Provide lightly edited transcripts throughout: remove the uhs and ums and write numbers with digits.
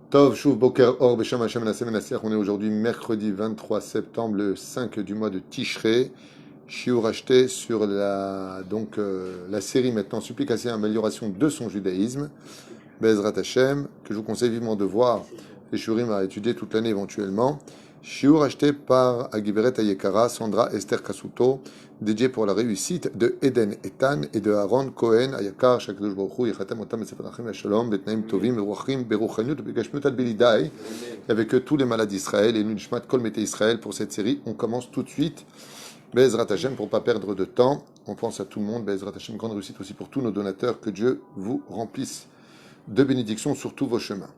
Tov, Shuv, Boker, Or, Besham, Hashem, Nassem, Nasser. On est aujourd'hui mercredi 23 septembre, le 5 du mois de Tishrei. Shiur acheté sur la série maintenant, Supplication et amélioration de son judaïsme. Bezrat Hashem, que je vous conseille vivement de voir. Les Shurim à étudier toute l'année éventuellement. Shiur acheté par Agiberet Ayekara, Sandra Esther Kasuto, dédié pour la réussite de Eden Etan et de Aaron Cohen Ayakar, Shakadosh Baruch Hu, Yechatem Otam Sefer Achim Shalom, Betnaim Tovim, Beruachim, Beruchaniut, Begashmut Ad Belidai, avec tous les malades d'Israël et Nunishmat Kol Mete Israël pour cette série. On commence tout de suite. Bezrat Hashem, pour ne pas perdre de temps. On pense à tout le monde. Bezrat Hashem, grande réussite aussi pour tous nos donateurs. Que Dieu vous remplisse de bénédictions sur tous vos chemins.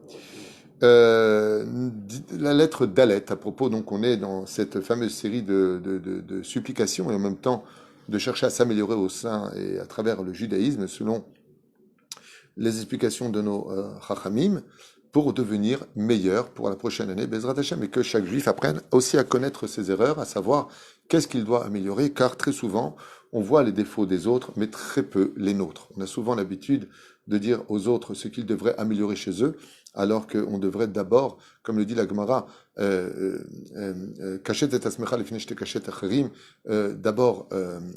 La lettre d'Alet, à propos, donc on est dans cette fameuse série de supplications et en même temps de chercher à s'améliorer au sein et à travers le judaïsme selon les explications de nos Chachamim pour devenir meilleur pour la prochaine année, Bezrat Hashem, et que chaque juif apprenne aussi à connaître ses erreurs, à savoir qu'est-ce qu'il doit améliorer, car très souvent on voit les défauts des autres, mais très peu les nôtres. On a souvent l'habitude de dire aux autres ce qu'ils devraient améliorer chez eux, alors qu'on devrait d'abord, comme le dit la Gemara, cachet et asmecha lefnei cachet acherim, d'abord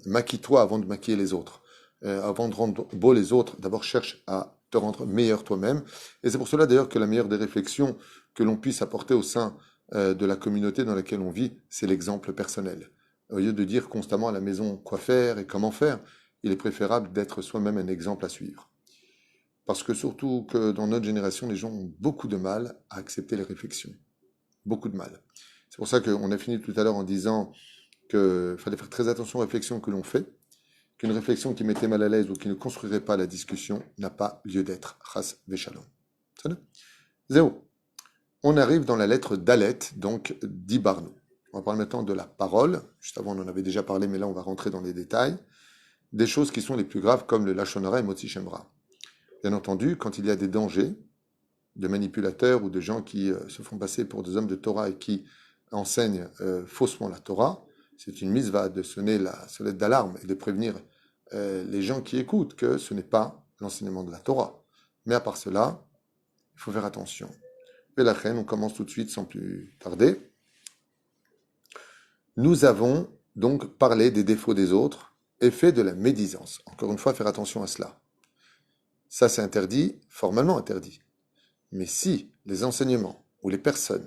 maquille-toi avant de maquiller les autres. Avant de rendre beau les autres, d'abord cherche à te rendre meilleur toi-même. Et c'est pour cela d'ailleurs que la meilleure des réflexions que l'on puisse apporter au sein de la communauté dans laquelle on vit, c'est l'exemple personnel. Au lieu de dire constamment à la maison quoi faire et comment faire, il est préférable d'être soi-même un exemple à suivre. Parce que surtout que dans notre génération, les gens ont beaucoup de mal à accepter les réflexions. Beaucoup de mal. C'est pour ça qu'on a fini tout à l'heure en disant qu'il fallait faire très attention aux réflexions que l'on fait, qu'une réflexion qui mettait mal à l'aise ou qui ne construirait pas la discussion n'a pas lieu d'être. Chas veshalom. Zéro. On arrive dans la lettre d'Alet, donc d'Ibarnou. On va parler maintenant de la parole. Juste avant, on en avait déjà parlé, mais là, on va rentrer dans les détails. Des choses qui sont les plus graves, comme le Lachon Hara et Motzi Shem Ra. Bien entendu, quand il y a des dangers de manipulateurs ou de gens qui se font passer pour des hommes de Torah et qui enseignent faussement la Torah, c'est une mitzvah de sonner la sonnette d'alarme et de prévenir les gens qui écoutent que ce n'est pas l'enseignement de la Torah. Mais à part cela, il faut faire attention. Et la reine, on commence tout de suite sans plus tarder. Nous avons donc parlé des défauts des autres et fait de la médisance. Encore une fois, faire attention à cela. Ça, c'est interdit, formellement interdit. Mais si les enseignements ou les personnes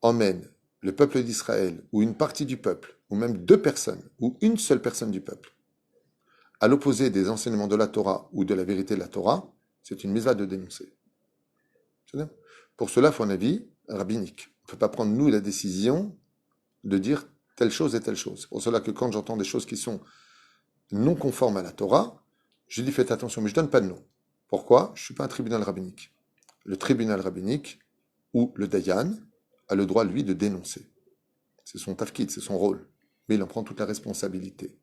emmènent le peuple d'Israël, ou une partie du peuple, ou même deux personnes, ou une seule personne du peuple, à l'opposé des enseignements de la Torah ou de la vérité de la Torah, c'est une mitzvah de dénoncer. Pour cela, il faut un avis rabbinique. On ne peut pas prendre, nous, la décision de dire telle chose et telle chose. C'est pour cela que quand j'entends des choses qui sont non conformes à la Torah, je dis faites attention, mais je ne donne pas de nom. Pourquoi? Je ne suis pas un tribunal rabbinique. Le tribunal rabbinique, ou le Dayan, a le droit, lui, de dénoncer. C'est son tafkid, c'est son rôle. Mais il en prend toute la responsabilité.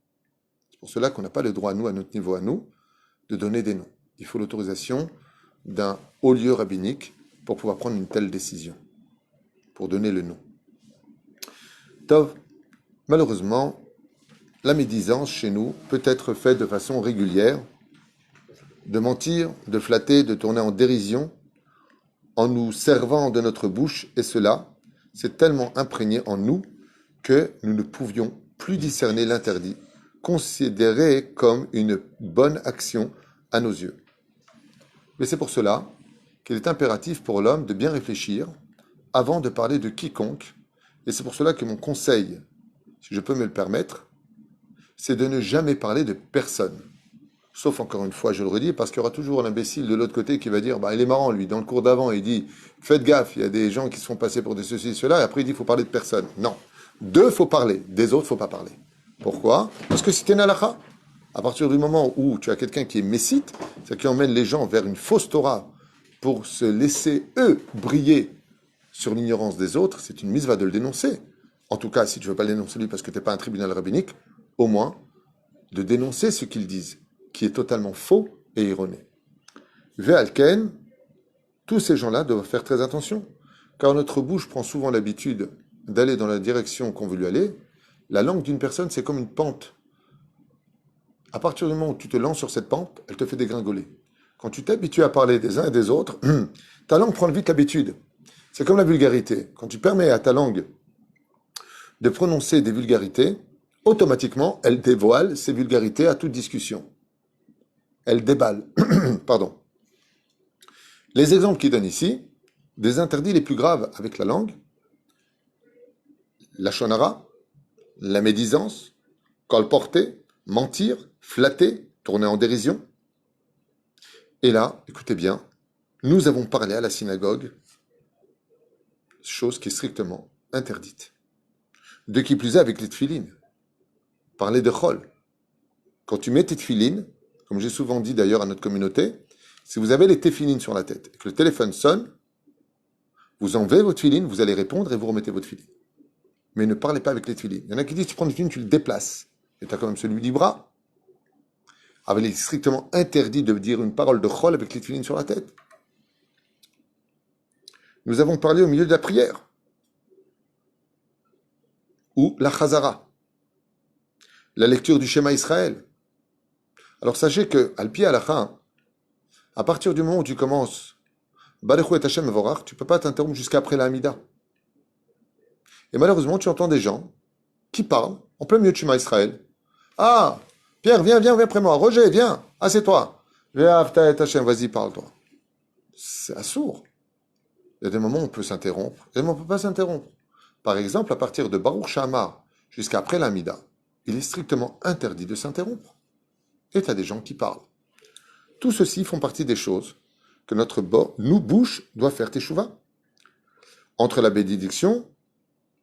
C'est pour cela qu'on n'a pas le droit, nous, à notre niveau à nous, de donner des noms. Il faut l'autorisation d'un haut lieu rabbinique pour pouvoir prendre une telle décision, pour donner le nom. Tov, malheureusement, la médisance chez nous peut être faite de façon régulière, de mentir, de flatter, de tourner en dérision, en nous servant de notre bouche, et cela, c'est tellement imprégné en nous que nous ne pouvions plus discerner l'interdit, considéré comme une bonne action à nos yeux. Mais c'est pour cela qu'il est impératif pour l'homme de bien réfléchir avant de parler de quiconque, et c'est pour cela que mon conseil, si je peux me le permettre, c'est de ne jamais parler de personne. Sauf, encore une fois, je le redis, parce qu'il y aura toujours l'imbécile de l'autre côté qui va dire, il est marrant, lui, dans le cours d'avant, il dit, faites gaffe, il y a des gens qui se font passer pour des ceci, cela, et après il dit, il faut parler de personne. Non. D'eux, il faut parler. Des autres, il ne faut pas parler. Pourquoi? Parce que c'est une halakha. À partir du moment où tu as quelqu'un qui est messite, c'est-à-dire qui emmène les gens vers une fausse Torah pour se laisser, eux, briller sur l'ignorance des autres, c'est une mitzvah de le dénoncer. En tout cas, si tu ne veux pas le dénoncer lui parce que tu n'es pas un tribunal rabbinique, au moins de dénoncer ce qu'ils disent, qui est totalement faux et erroné. Ve'alken, tous ces gens-là doivent faire très attention, car notre bouche prend souvent l'habitude d'aller dans la direction qu'on veut lui aller. La langue d'une personne, c'est comme une pente. À partir du moment où tu te lances sur cette pente, elle te fait dégringoler. Quand tu t'habitues à parler des uns et des autres, ta langue prend vite l'habitude. C'est comme la vulgarité. Quand tu permets à ta langue de prononcer des vulgarités, automatiquement, elle dévoile ces vulgarités à toute discussion. Elle déballe. Pardon. Les exemples qu'il donne ici, des interdits les plus graves avec la langue, la shonara, la médisance, colporter, mentir, flatter, tourner en dérision. Et là, écoutez bien, nous avons parlé à la synagogue, chose qui est strictement interdite. De qui plus est avec les tefilines. Parler de chol. Quand tu mets tes tefilines, comme j'ai souvent dit d'ailleurs à notre communauté, si vous avez les tefilines sur la tête et que le téléphone sonne, vous enlevez votre tefilines, vous allez répondre et vous remettez votre tefilines. Mais ne parlez pas avec les tefilines. Il y en a qui disent tu prends le tefilines, tu le déplaces. Et tu as quand même celui du bras. Alors, il est strictement interdit de dire une parole de chol avec les tefilines sur la tête. Nous avons parlé au milieu de la prière. Ou la chazara. La lecture du schéma Israël. Alors sachez que, al pi halacha, à partir du moment où tu commences Barechu et Hashem Vorach, tu ne peux pas t'interrompre jusqu'après la Hamida. Et malheureusement, tu entends des gens qui parlent en plein milieu de schéma Israël. Ah, Pierre, viens après moi. Roger, viens, assieds-toi. Vas-y, parle-toi. C'est assourd. Il y a des moments où on peut s'interrompre, et des moments où on ne peut pas s'interrompre. Par exemple, à partir de Baruch Shamar jusqu'après l'Amida, il est strictement interdit de s'interrompre. Et tu as des gens qui parlent. Tout ceci font partie des choses que notre bouche doit faire teshuva. Entre la bénédiction,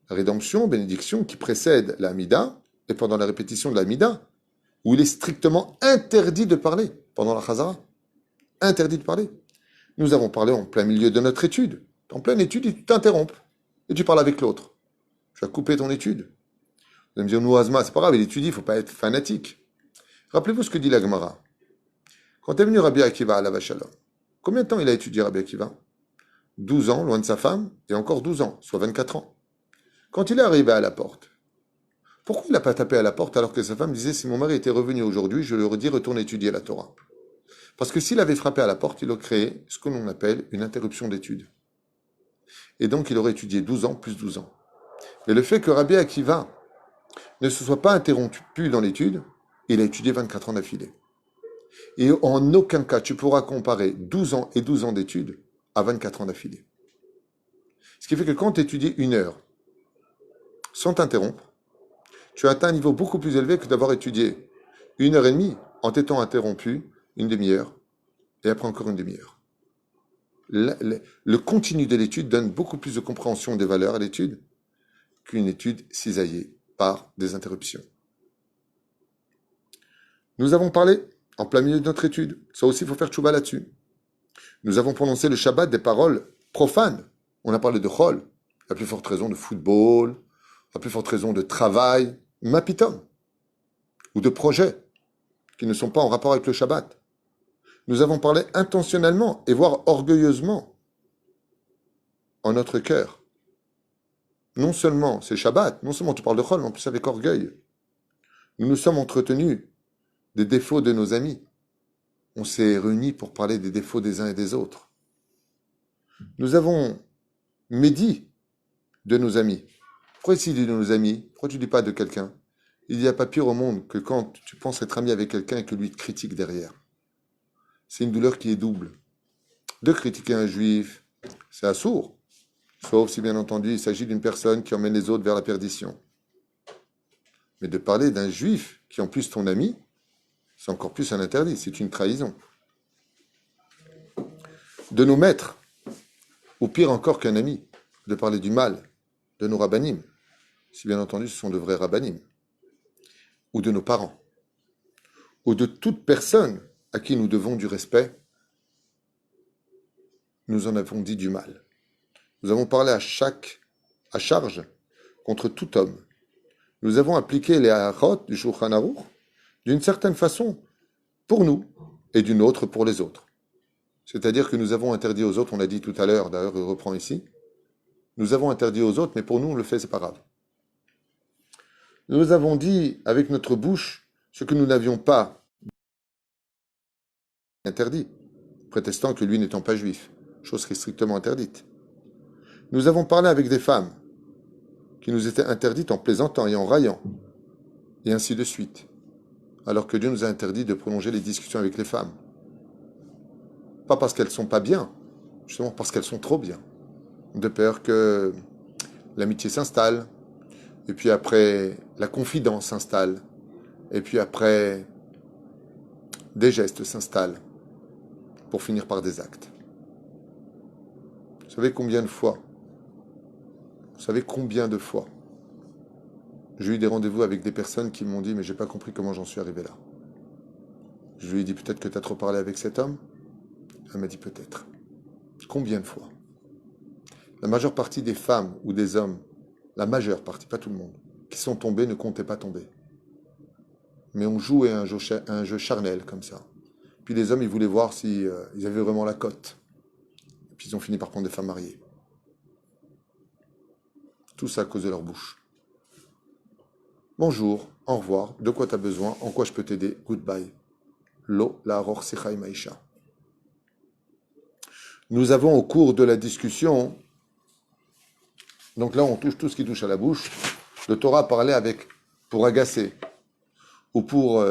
la rédemption, bénédiction qui précède l'Amida, et pendant la répétition de l'Amida, où il est strictement interdit de parler pendant la Chazara. Interdit de parler. Nous avons parlé en plein milieu de notre étude. En pleine étude, tu t'interrompes. Et tu parles avec l'autre. Tu as coupé ton étude. Vous allez me dire, nous, Azma, c'est pas grave, il étudie, il ne faut pas être fanatique. Rappelez-vous ce que dit la Gemara. Quand est venu Rabbi Akiva à la Vachalom, combien de temps il a étudié Rabbi Akiva? 12 ans, loin de sa femme, et encore 12 ans, soit 24 ans. Quand il est arrivé à la porte, pourquoi il n'a pas tapé à la porte alors que sa femme disait, si mon mari était revenu aujourd'hui, je lui aurais dit, retourne étudier la Torah. Parce que s'il avait frappé à la porte, il aurait créé ce que l'on appelle une interruption d'études. Et donc, il aurait étudié 12 ans plus 12 ans. Mais le fait que Rabbi Akiva ne se soit pas interrompu dans l'étude, il a étudié 24 ans d'affilée. Et en aucun cas, tu pourras comparer 12 ans et 12 ans d'études à 24 ans d'affilée. Ce qui fait que quand tu étudies une heure sans t'interrompre, tu as atteint un niveau beaucoup plus élevé que d'avoir étudié une heure et demie en t'étant interrompu une demi-heure et après encore une demi-heure. Le continu de l'étude donne beaucoup plus de compréhension des valeurs à l'étude qu'une étude cisaillée par des interruptions. Nous avons parlé en plein milieu de notre étude. Ça aussi, il faut faire tchouba là-dessus. Nous avons prononcé le Shabbat des paroles profanes. On a parlé de chol, la plus forte raison de football, la plus forte raison de travail, mapitom, ou de projets qui ne sont pas en rapport avec le Shabbat. Nous avons parlé intentionnellement et voire orgueilleusement en notre cœur. Non seulement c'est Shabbat, non seulement tu parles de chol, mais en plus avec orgueil. Nous nous sommes entretenus des défauts de nos amis. On s'est réunis pour parler des défauts des uns et des autres. Nous avons médit de nos amis. Pourquoi ici de nos amis? Pourquoi tu ne dis pas de quelqu'un? Il n'y a pas pire au monde que quand tu penses être ami avec quelqu'un et que lui te critique derrière. C'est une douleur qui est double. De critiquer un juif, c'est assourd. Sauf si bien entendu il s'agit d'une personne qui emmène les autres vers la perdition. Mais de parler d'un juif qui est en plus ton ami, c'est encore plus un interdit, c'est une trahison. De nos maîtres, ou pire encore qu'un ami, de parler du mal de nos rabbanim, si bien entendu ce sont de vrais rabbanim, ou de nos parents, ou de toute personne à qui nous devons du respect, nous en avons dit du mal. Nous avons parlé à charge contre tout homme. Nous avons appliqué les halachot du Shulchan Aruch d'une certaine façon pour nous et d'une autre pour les autres. C'est-à-dire que nous avons interdit aux autres, on l'a dit tout à l'heure, d'ailleurs il reprend ici, nous avons interdit aux autres, mais pour nous on le fait, c'est pas grave. Nous avons dit avec notre bouche ce que nous n'avions pas interdit. prétextant que lui n'étant pas juif, chose qui est strictement interdite. Nous avons parlé avec des femmes qui nous étaient interdites en plaisantant et en raillant, et ainsi de suite, alors que Dieu nous a interdit de prolonger les discussions avec les femmes. Pas parce qu'elles sont pas bien, justement parce qu'elles sont trop bien, de peur que l'amitié s'installe, et puis après la confidence s'installe, et puis après des gestes s'installent, pour finir par des actes. Vous savez combien de fois j'ai eu des rendez-vous avec des personnes qui m'ont dit mais j'ai pas compris comment j'en suis arrivé là. Je lui ai dit peut-être que tu as trop parlé avec cet homme. Elle m'a dit peut-être. Combien de fois? La majeure partie des femmes ou des hommes, la majeure partie, pas tout le monde, qui sont tombés ne comptaient pas tomber. Mais on jouait un jeu charnel comme ça. Puis les hommes, ils voulaient voir si ils avaient vraiment la cote. Et puis ils ont fini par prendre des femmes mariées. Tout ça à cause de leur bouche. Bonjour, au revoir, de quoi tu as besoin, en quoi je peux t'aider, goodbye. Lo la ror sichai maisha. Nous avons au cours de la discussion, donc là on touche tout ce qui touche à la bouche, le Torah parlait avec, pour agacer, ou pour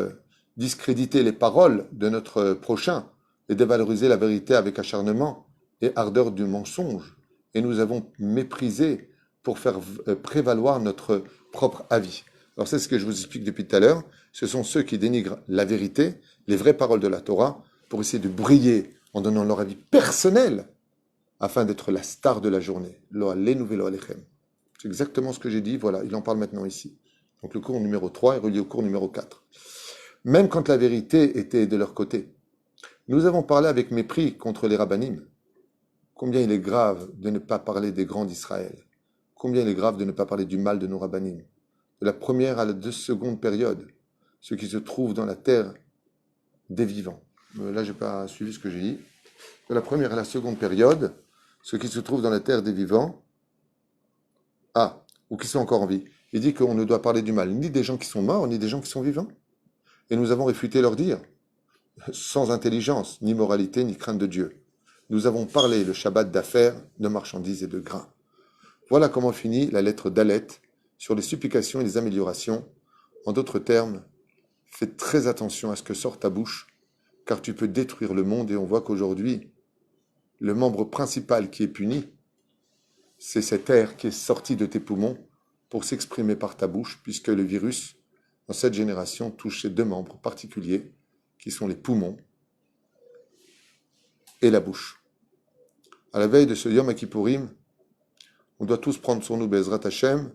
discréditer les paroles de notre prochain, et dévaloriser la vérité avec acharnement et ardeur du mensonge. Et nous avons méprisé pour faire prévaloir notre propre avis. Alors c'est ce que je vous explique depuis tout à l'heure, ce sont ceux qui dénigrent la vérité, les vraies paroles de la Torah, pour essayer de briller en donnant leur avis personnel, afin d'être la star de la journée. Lo alenu velo alechem. C'est exactement ce que j'ai dit, voilà, il en parle maintenant ici. Donc le cours numéro 3 est relié au cours numéro 4. Même quand la vérité était de leur côté. Nous avons parlé avec mépris contre les rabbinim. Combien il est grave de ne pas parler des grands d'Israël. Combien il est grave de ne pas parler du mal de nos rabbinim. De la première à la seconde période, ceux qui se trouvent dans la terre des vivants. Là, je n'ai pas suivi ce que j'ai dit. De la première à la seconde période, ceux qui se trouvent dans la terre des vivants, ou qui sont encore en vie. Il dit qu'on ne doit parler du mal, ni des gens qui sont morts, ni des gens qui sont vivants. Et nous avons réfuté leur dire, sans intelligence, ni moralité, ni crainte de Dieu. Nous avons parlé le Shabbat d'affaires, de marchandises et de grains. Voilà comment finit la lettre d'Alet sur les supplications et les améliorations. En d'autres termes, fais très attention à ce que sort ta bouche, car tu peux détruire le monde et on voit qu'aujourd'hui, le membre principal qui est puni, c'est cet air qui est sorti de tes poumons pour s'exprimer par ta bouche, puisque le virus, dans cette génération, touche ces deux membres particuliers, qui sont les poumons et la bouche. À la veille de ce Yom Kippourim, on doit tous prendre sur nous, Bezrat Hashem,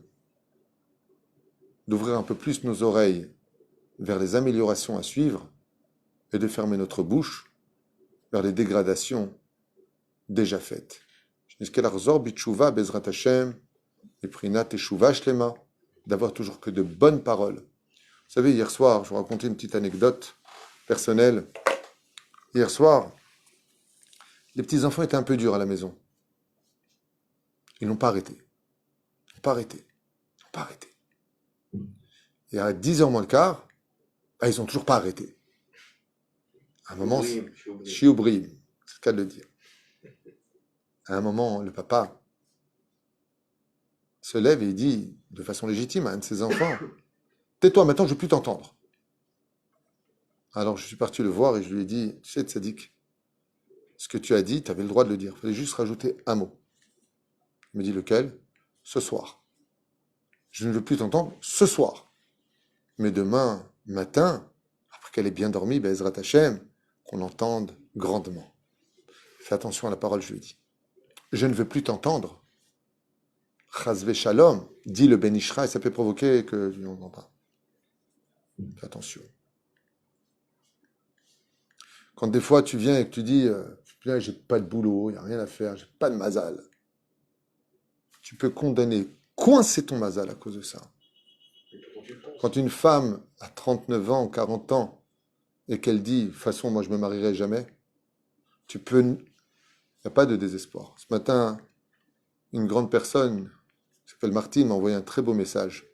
d'ouvrir un peu plus nos oreilles vers les améliorations à suivre et de fermer notre bouche vers les dégradations déjà faites. D'avoir toujours que de bonnes paroles. Vous savez, hier soir, je vous racontais une petite anecdote personnelle. Hier soir, les petits-enfants étaient un peu durs à la maison. Ils n'ont pas arrêté. Ils n'ont pas arrêté. Ils n'ont pas arrêté. Et à 10h moins le quart, ils n'ont toujours pas arrêté. À un moment, Shiobrim, c'est le cas de le dire. À un moment, le papa se lève et il dit, de façon légitime à un de ses enfants, « Tais-toi, maintenant je ne veux plus t'entendre. » Alors je suis parti le voir et je lui ai dit, « Tu sais, Tzadik, ce que tu as dit, tu avais le droit de le dire. Il fallait juste rajouter un mot. » Il me dit, « Lequel ? » ?»« Ce soir. » »« Je ne veux plus t'entendre ce soir. Mais demain matin, après qu'elle ait bien dormi, Bezrat Hashem, qu'on l'entende grandement. Fais attention à la parole, je lui ai dit. Je ne veux plus t'entendre. Chazve Shalom, dit le Ben Ishra, et ça peut provoquer que tu n'entends pas. Fais attention. Quand des fois tu viens et que tu dis, j'ai pas de boulot, il n'y a rien à faire, j'ai pas de mazal. Tu peux condamner, coincer ton mazal à cause de ça. Quand une femme a 39 ans, 40 ans, et qu'elle dit, de toute façon, moi je me marierai jamais, tu peux... Il n'y a pas de désespoir. Ce matin, une grande personne, qui s'appelle Martine, m'a envoyé un très beau message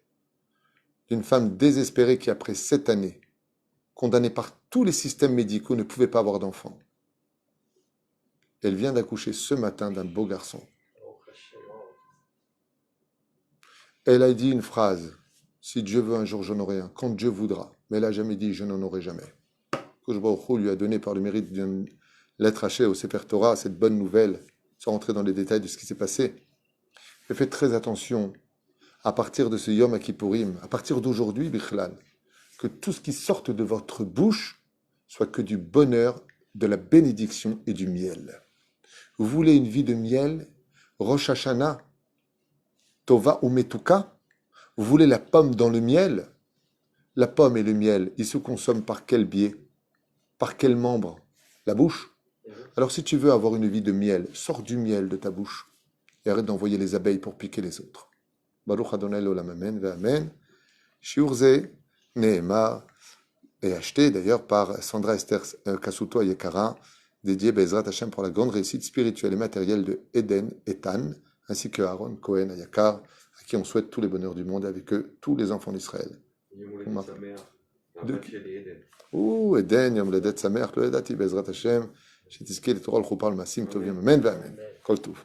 d'une femme désespérée qui, après 7 années, condamnée par tous les systèmes médicaux, ne pouvait pas avoir d'enfant. Elle vient d'accoucher ce matin d'un beau garçon. Elle a dit une phrase, si Dieu veut un jour j'en aurai un, quand Dieu voudra. Mais elle n'a jamais dit je n'en aurai jamais. Kosh Baruch Hu lui a donné par le mérite d'une lettre hachée au Sefer Torah cette bonne nouvelle, sans rentrer dans les détails de ce qui s'est passé. Mais faites très attention, à partir de ce Yom Kippourim, à partir d'aujourd'hui, Bichlal, que tout ce qui sorte de votre bouche soit que du bonheur, de la bénédiction et du miel. Vous voulez une vie de miel, Rosh Hashanah, Tova ou Metuka? Vous voulez la pomme dans le miel? La pomme et le miel, ils se consomment par quel biais? Par quel membre? La bouche. Alors si tu veux avoir une vie de miel, sors du miel de ta bouche et arrête d'envoyer les abeilles pour piquer les autres. Baruch Adonai l'olam amen ve'amen. Shiur ze ne'emar, et acheté d'ailleurs par Sandra Esther Kasuto Yekara, dédié Bezrat Hashem pour la grande réussite spirituelle et matérielle de Eden Ethan, ainsi que Aaron Cohen Ayakar, à qui on souhaite tous les bonheurs du monde, avec eux tous les enfants d'Israël. Ouh, Eden, Yom Ledet Samer, Lo Yedati Bezrat Hashem, שתזכה לתורה ולחופה ולמעשים טובים, אמן ואמן. כל טוב.